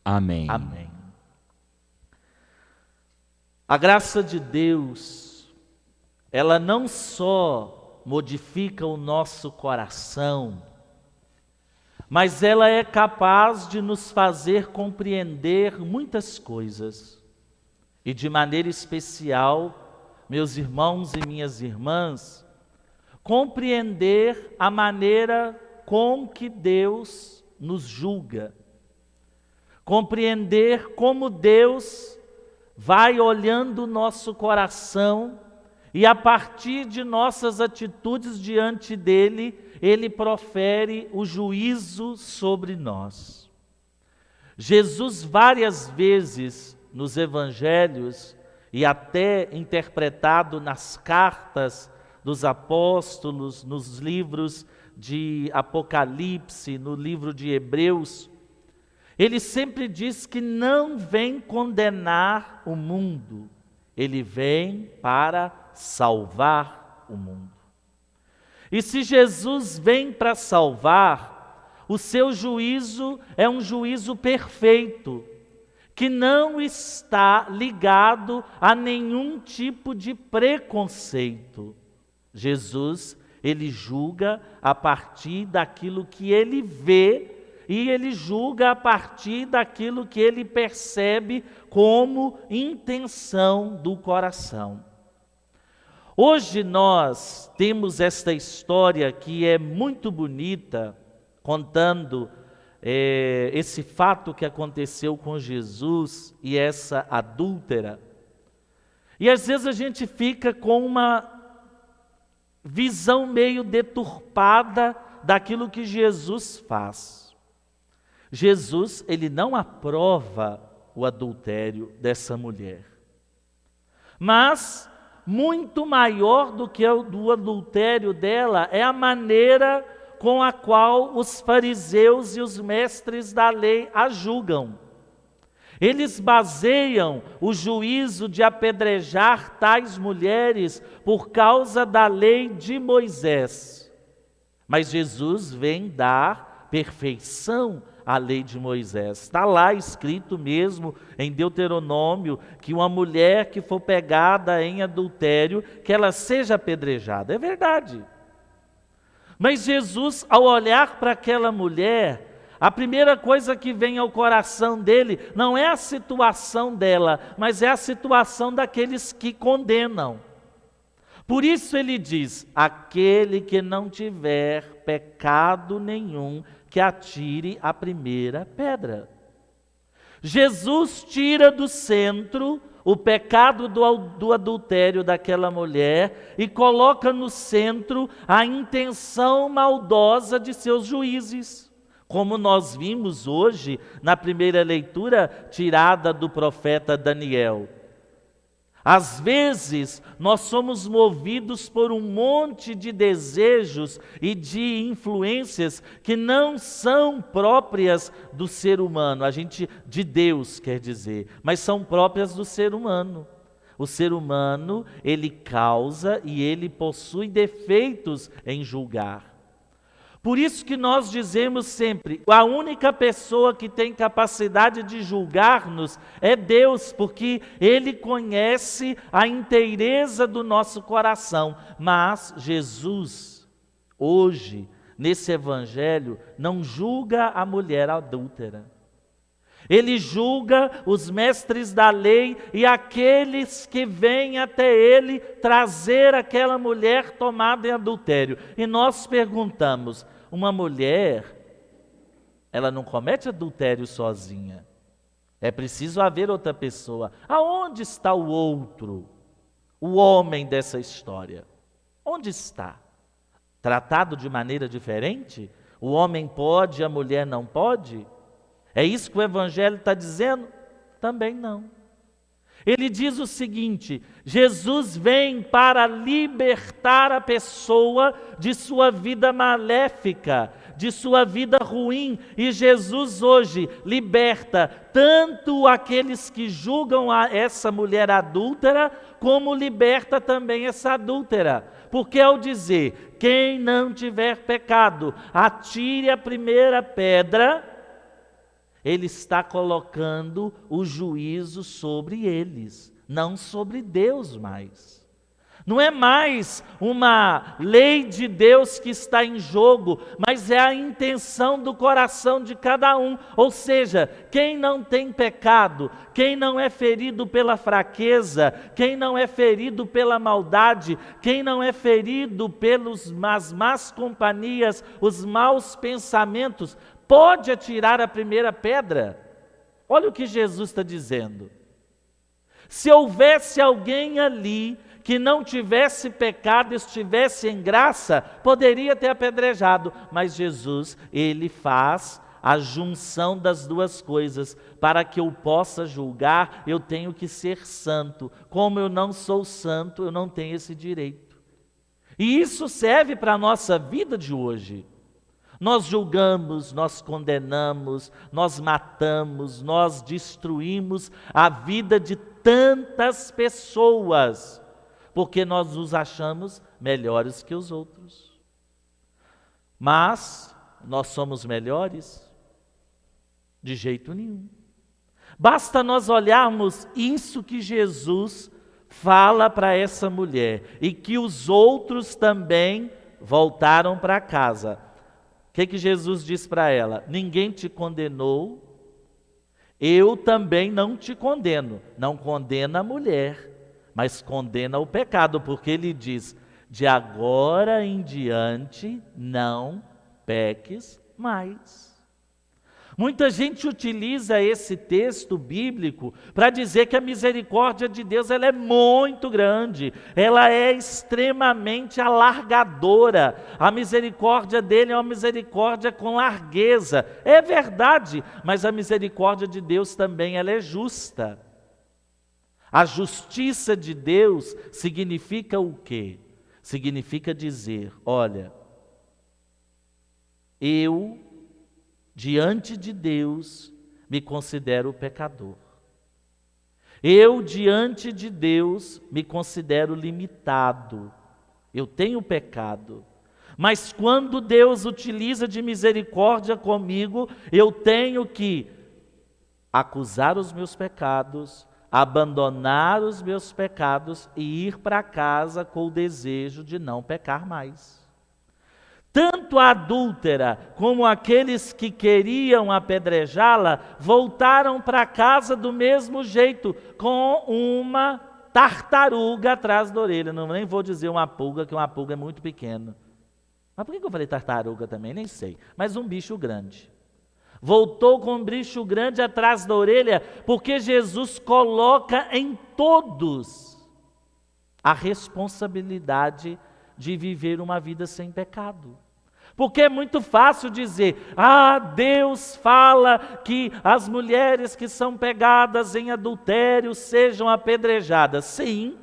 Amém. Amém. A graça de Deus, ela não só modifica o nosso coração, mas ela é capaz de nos fazer compreender muitas coisas. E de maneira especial, meus irmãos e minhas irmãs, compreender a maneira com que Deus nos julga. Compreender como Deus vai olhando o nosso coração e a partir de nossas atitudes diante dele, ele profere o juízo sobre nós. Jesus várias vezes nos evangelhos e até interpretado nas cartas dos apóstolos, nos livros de Apocalipse, no livro de Hebreus, ele sempre diz que não vem condenar o mundo, ele vem para salvar o mundo. E se Jesus vem para salvar, o seu juízo é um juízo perfeito, que não está ligado a nenhum tipo de preconceito. Jesus, ele julga a partir daquilo que ele vê e ele julga a partir daquilo que ele percebe como intenção do coração. Hoje nós temos esta história que é muito bonita, contando esse fato que aconteceu com Jesus e essa adúltera. E às vezes a gente fica com uma visão meio deturpada daquilo que Jesus faz. Jesus, ele não aprova o adultério dessa mulher. Mas, muito maior do que o do adultério dela, é a maneira com a qual os fariseus e os mestres da lei a julgam. Eles baseiam o juízo de apedrejar tais mulheres por causa da lei de Moisés. Mas Jesus vem dar perfeição à lei de Moisés. Está lá escrito mesmo em Deuteronômio que uma mulher que for pegada em adultério, que ela seja apedrejada. É verdade. Mas Jesus, ao olhar para aquela mulher, a primeira coisa que vem ao coração dele não é a situação dela, mas é a situação daqueles que condenam. Por isso ele diz: aquele que não tiver pecado nenhum, que atire a primeira pedra. Jesus tira do centro o pecado do adultério daquela mulher e coloca no centro a intenção maldosa de seus juízes. Como nós vimos hoje na primeira leitura tirada do profeta Daniel. Às vezes, nós somos movidos por um monte de desejos e de influências que não são próprias do ser humano, de Deus quer dizer, mas são próprias do ser humano. O ser humano, ele causa e ele possui defeitos em julgar. Por isso que nós dizemos sempre, a única pessoa que tem capacidade de julgar-nos é Deus, porque Ele conhece a inteireza do nosso coração. Mas Jesus, hoje, nesse Evangelho, não julga a mulher adúltera. Ele julga os mestres da lei e aqueles que vêm até ele trazer aquela mulher tomada em adultério. E nós perguntamos, uma mulher, ela não comete adultério sozinha. É preciso haver outra pessoa. Aonde está o outro? O homem dessa história? Onde está? Tratado de maneira diferente? O homem pode, a mulher não pode? É isso que o Evangelho está dizendo? Também não. Ele diz o seguinte: Jesus vem para libertar a pessoa de sua vida maléfica, de sua vida ruim. E Jesus hoje liberta tanto aqueles que julgam essa mulher adúltera, como liberta também essa adúltera. Porque ao dizer, quem não tiver pecado, atire a primeira pedra, Ele está colocando o juízo sobre eles, não sobre Deus mais. Não é mais uma lei de Deus que está em jogo, mas é a intenção do coração de cada um. Ou seja, quem não tem pecado, quem não é ferido pela fraqueza, quem não é ferido pela maldade, quem não é ferido pelas más companhias, os maus pensamentos, pode atirar a primeira pedra. Olha o que Jesus está dizendo. Se houvesse alguém ali que não tivesse pecado, estivesse em graça, poderia ter apedrejado. Mas Jesus, ele faz a junção das duas coisas. Para que eu possa julgar, eu tenho que ser santo. Como eu não sou santo, eu não tenho esse direito. E isso serve para a nossa vida de hoje. Nós julgamos, nós condenamos, nós matamos, nós destruímos a vida de tantas pessoas, porque nós nos achamos melhores que os outros. Mas nós somos melhores? De jeito nenhum. Basta nós olharmos isso que Jesus fala para essa mulher e que os outros também voltaram para casa. O que Jesus diz para ela? Ninguém te condenou, eu também não te condeno. Não condena a mulher, mas condena o pecado, porque ele diz, de agora em diante não peques mais. Muita gente utiliza esse texto bíblico para dizer que a misericórdia de Deus ela é muito grande, ela é extremamente alargadora. A misericórdia dele é uma misericórdia com largueza. É verdade, mas a misericórdia de Deus também ela é justa. A justiça de Deus significa o quê? Significa dizer, olha, eu, diante de Deus, me considero pecador. Eu, diante de Deus, me considero limitado. Eu tenho pecado. Mas quando Deus utiliza de misericórdia comigo, eu tenho que acusar os meus pecados, abandonar os meus pecados e ir para casa com o desejo de não pecar mais. Tanto a adúltera como aqueles que queriam apedrejá-la voltaram para casa do mesmo jeito, com uma tartaruga atrás da orelha. Não, nem vou dizer uma pulga, que uma pulga é muito pequena. Mas por que eu falei tartaruga também? Nem sei. Mas um bicho grande. Voltou com um bicho grande atrás da orelha, porque Jesus coloca em todos a responsabilidade de viver uma vida sem pecado. Porque é muito fácil dizer, Deus fala que as mulheres que são pegadas em adultério sejam apedrejadas. Sim,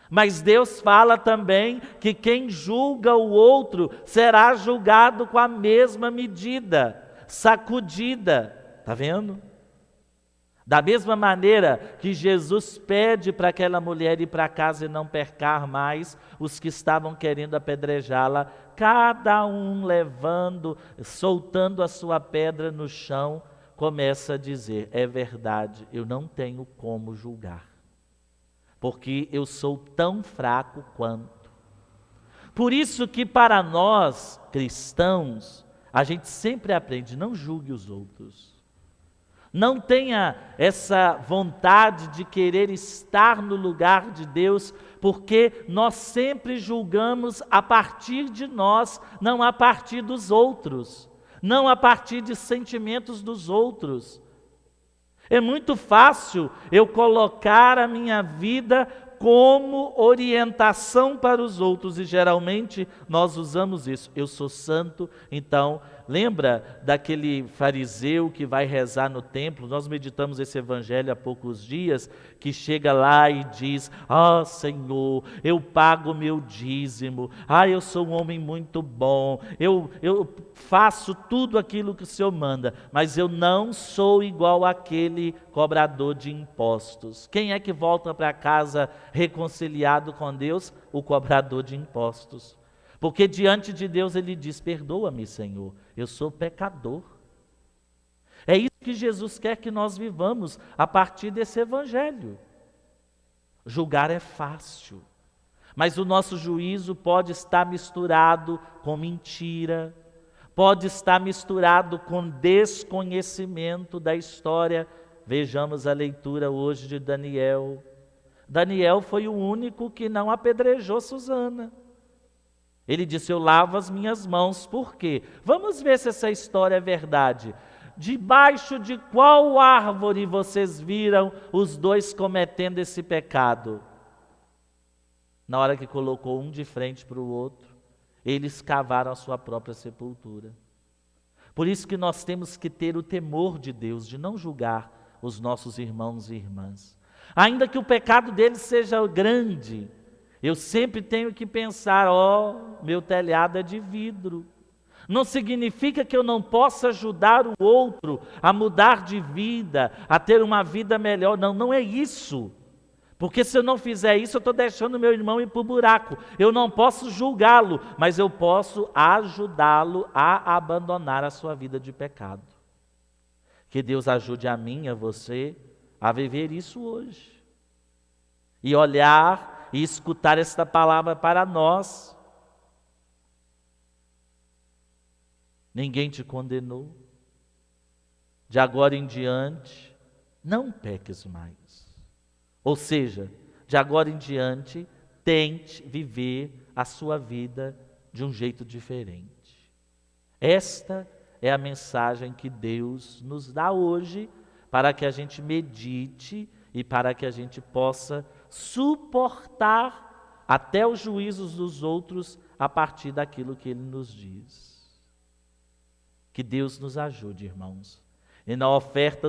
mas Deus fala também que quem julga o outro será julgado com a mesma medida, sacudida. Está vendo? Da mesma maneira que Jesus pede para aquela mulher ir para casa e não pecar mais, os que estavam querendo apedrejá-la, cada um levando, soltando a sua pedra no chão, começa a dizer, é verdade, eu não tenho como julgar, porque eu sou tão fraco quanto. Por isso que para nós, cristãos, a gente sempre aprende, não julgue os outros. Não tenha essa vontade de querer estar no lugar de Deus, porque nós sempre julgamos a partir de nós, não a partir dos outros, não a partir de sentimentos dos outros. É muito fácil eu colocar a minha vida como orientação para os outros, e geralmente nós usamos isso. Eu sou santo, então, lembra daquele fariseu que vai rezar no templo? Nós meditamos esse evangelho há poucos dias, que chega lá e diz, Senhor, eu pago meu dízimo, eu sou um homem muito bom, eu faço tudo aquilo que o Senhor manda, mas eu não sou igual àquele cobrador de impostos. Quem é que volta para casa reconciliado com Deus? O cobrador de impostos. Porque diante de Deus ele diz, perdoa-me, Senhor, eu sou pecador. É isso que Jesus quer que nós vivamos a partir desse evangelho. Julgar é fácil, mas o nosso juízo pode estar misturado com mentira, pode estar misturado com desconhecimento da história. Vejamos a leitura hoje de Daniel. Daniel foi o único que não apedrejou Susana. Ele disse: eu lavo as minhas mãos. Por quê? Vamos ver se essa história é verdade. Debaixo de qual árvore vocês viram os dois cometendo esse pecado? Na hora que colocou um de frente para o outro, eles cavaram a sua própria sepultura. Por isso que nós temos que ter o temor de Deus, de não julgar os nossos irmãos e irmãs. Ainda que o pecado deles seja grande, eu sempre tenho que pensar: meu telhado é de vidro. Não significa que eu não possa ajudar o outro a mudar de vida, a ter uma vida melhor. Não, não é isso. Porque se eu não fizer isso, eu estou deixando meu irmão ir para o buraco. Eu não posso julgá-lo, mas eu posso ajudá-lo a abandonar a sua vida de pecado. Que Deus ajude a mim e a você a viver isso hoje. E olhar e escutar esta palavra para nós. Ninguém te condenou. De agora em diante, não peques mais. Ou seja, de agora em diante, tente viver a sua vida de um jeito diferente. Esta é a mensagem que Deus nos dá hoje, para que a gente medite e para que a gente possa suportar até os juízos dos outros a partir daquilo que Ele nos diz. Que Deus nos ajude, irmãos, e na oferta do